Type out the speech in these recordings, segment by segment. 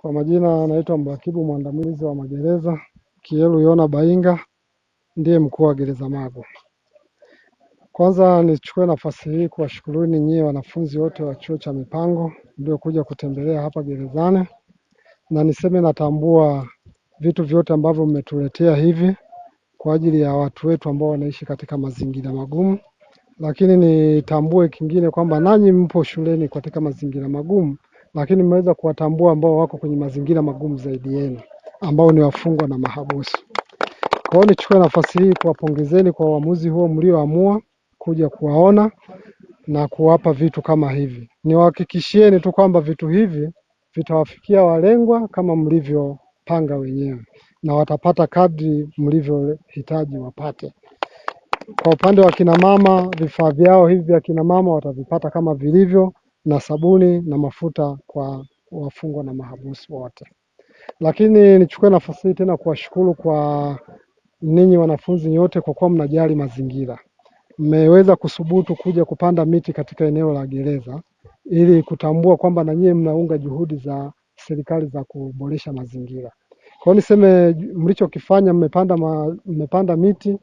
Kwa majina anaitwa mrakibu mwandamizi wa magereza Kielu Yona Bainga, ndiye mkuu wa gereza Magu. Kwanza nichukue nafasi hii kuwashukuruni nyie wanafunzi wote wa chuo cha mipango mliokuja kutembelea hapa gerezani, na niseme natambua vitu vyote ambavyo mmetuletea hivi kwa ajili ya watu wetu ambao wanaishi katika mazingira magumu, lakini nitambue kingine kwamba nanyi mpo shuleni katika mazingira magumu, lakini mmeweza kuwatambua ambao wako kwenye mazingira magumu zaidi yenu ambao ni wafungwa na mahabusu. Kwa hiyo nichukue nafasi hii kuwapongezeni kwa uamuzi huo mlioamua kuja kuwaona na kuwapa vitu kama hivi. Niwahakikishieni tu kwamba vitu hivi vitawafikia walengwa kama mlivyopanga wenyewe, na watapata kadri mlivyohitaji wapate. Kwa upande wa kina mama, vifaa vyao hivi vya kina mama watavipata kama vilivyo, na sabuni na mafuta kwa wafungwa na mahabusu wote. Lakini nichukue nafasi hii tena kuwashukuru kwa ninyi wanafunzi nyote kwa kuwa mnajali mazingira. Mmeweza kusubutu kuja kupanda miti katika eneo la gereza ili kutambua kwamba na nyie mnaunga juhudi za serikali za kuboresha mazingira. Kwa hiyo niseme mlichokifanya, mmepanda miti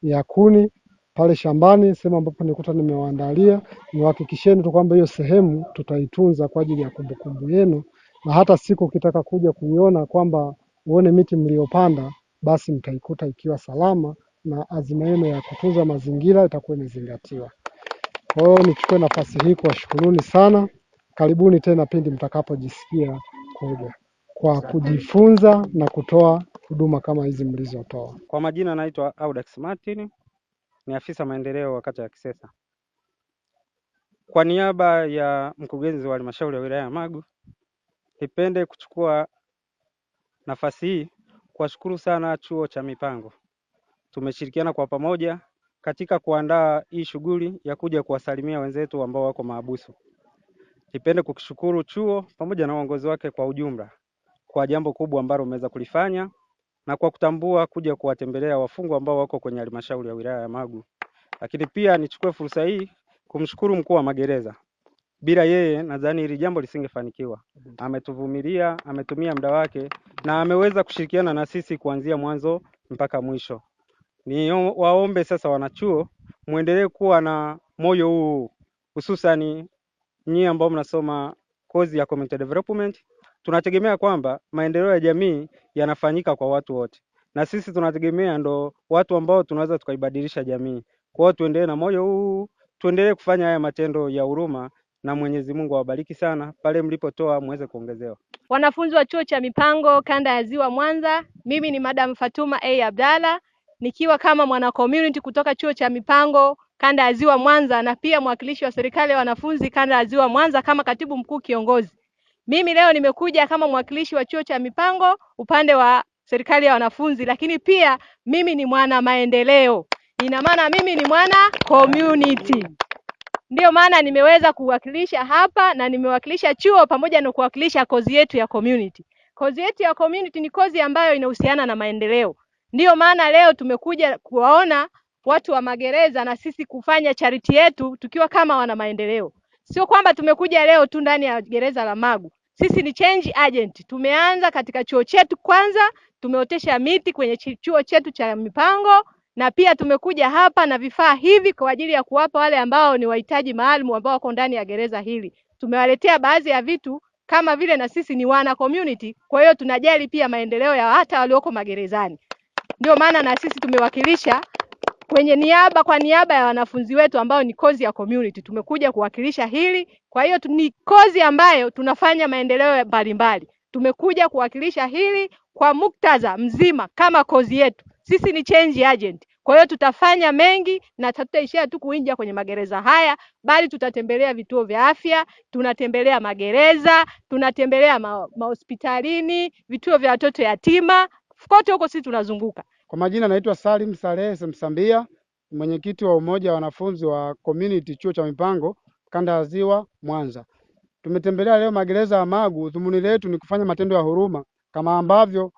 ya kuni pale shambani, sehemu ambapo nilikuta nimewaandalia. Niwahakikisheni tu kwamba hiyo sehemu tutaitunza kwa ajili ya kumbukumbu yenu, na hata siku ukitaka kuja kuiona kwamba uone miti mliopanda, basi mtaikuta ikiwa salama na azima yenu ya kutunza mazingira itakuwa imezingatiwa. Kwa hiyo nichukue nafasi hii kuwashukuruni sana. Karibuni tena pindi mtakapojisikia kuja kwa kujifunza na kutoa huduma kama hizi mlizotoa. Kwa majina naitwa Audax Martin, ni afisa maendeleo wa kata ya Kisesa. Kwa niaba ya mkurugenzi wa halmashauri ya wilaya ya Magu, nipende kuchukua nafasi hii kuwashukuru sana chuo cha mipango. Tumeshirikiana kwa pamoja katika kuandaa hii shughuli ya kuja kuwasalimia wenzetu ambao wako mahabusu. Nipende kukishukuru chuo pamoja na uongozi wake kwa ujumla kwa jambo kubwa ambalo umeweza kulifanya na kwa kutambua kuja kuwatembelea wafungwa ambao wako kwenye halmashauri ya wilaya ya Magu. Lakini pia nichukue fursa hii kumshukuru mkuu wa magereza. Bila yeye nadhani hili jambo lisingefanikiwa. Ametuvumilia, ametumia muda wake na ameweza kushirikiana na sisi kuanzia mwanzo mpaka mwisho. Ni waombe sasa wanachuo muendelee kuwa na moyo huu, hususani nyinyi ambao mnasoma kozi ya community development. Tunategemea kwamba maendeleo ya jamii yanafanyika kwa watu wote, na sisi tunategemea ndo watu ambao tunaweza tukaibadilisha jamii. Kwa hiyo tuendelee na moyo huu, tuendelee kufanya haya matendo ya huruma, na Mwenyezi Mungu awabariki sana. Pale mlipotoa muweze kuongezewa. Wanafunzi wa chuo cha mipango kanda ya Ziwa Mwanza, mimi ni Madam Fatuma A. Abdalla, nikiwa kama mwana community kutoka chuo cha mipango kanda ya Ziwa Mwanza, na pia mwakilishi wa serikali ya wanafunzi kanda ya Ziwa Mwanza kama katibu mkuu kiongozi. Mimi leo nimekuja kama mwakilishi wa chuo cha mipango upande wa serikali ya wanafunzi, lakini pia mimi ni mwana maendeleo. Ina maana mimi ni mwana community. Ndio maana nimeweza kuwakilisha hapa na nimewakilisha chuo pamoja na kuwakilisha kozi yetu ya community. Kozi yetu ya community ni kozi ambayo inahusiana na maendeleo. Ndio maana leo tumekuja kuwaona watu wa magereza na sisi kufanya charity yetu tukiwa kama wana maendeleo. Sio kwamba tumekuja leo tu ndani ya gereza la Magu. Sisi ni change agent. Tumeanza katika chuo chetu kwanza, tumeotesha miti kwenye chuo chetu cha mipango, na pia tumekuja hapa na vifaa hivi kwa ajili ya kuwapa wale ambao ni wahitaji maalum ambao wako ndani ya gereza hili. Tumewaletea baadhi ya vitu kama vile na sisi ni wana community, kwa hiyo tunajali pia maendeleo ya hata walioko magerezani. Ndio maana na sisi tumewakilisha kwa niaba ya wanafunzi wetu ambao ni kozi ya community, tumekuja kuwakilisha hili. Kwa hiyo ni kozi ambayo tunafanya maendeleo mbalimbali. Tumekuja kuwakilisha hili kwa muktadha mzima kama kozi yetu. Sisi ni change agent. Kwa hiyo tutafanya mengi na tutaishia tu kuingia kwenye magereza haya, bali tutatembelea vituo vya afya, tunatembelea magereza, tunatembelea mahospitalini, vituo vya watoto yatima, kote huko sisi tunazunguka. Kwa majina naitwa Salim Saleh Msambia, mwenyekiti wa umoja wa wanafunzi wa community chuo cha mipango kanda ya Ziwa Mwanza. Tumetembelea leo magereza ya Magu. Dhumuni letu ni kufanya matendo ya huruma kama ambavyo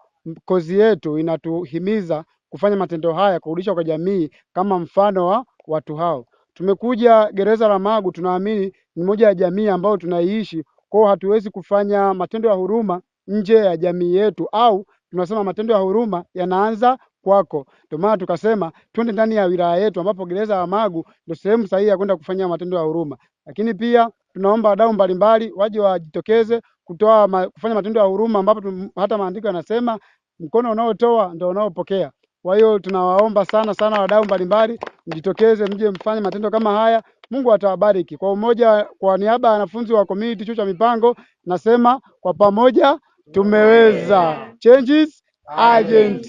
kozi yetu inatuhimiza kufanya matendo haya kurudisha kwa jamii kama mfano wa watu hao. Tumekuja gereza la Magu, tunaamini ni moja ya jamii ambao tunaiishi, kwa hatuwezi kufanya matendo ya huruma nje ya jamii yetu, au tunasema matendo ya huruma yanaanza kwako. Ndio maana tukasema twende ndani ya wilaya yetu ambapo gereza la Magu ndio sehemu sahihi ya kwenda kufanyia matendo ya huruma. Lakini pia tunaomba wadau mbalimbali waje wajitokeze kufanya matendo ya huruma, ambapo hata maandiko yanasema mkono unaotoa ndio unaopokea. Kwa hiyo tunawaomba sana sana wadau mbalimbali mjitokeze, mje mfanye matendo kama haya. Mungu atawabariki. Kwa umoja, kwa niaba ya wanafunzi wa community chuo cha mipango, nasema kwa pamoja tumeweza. Changes urgent.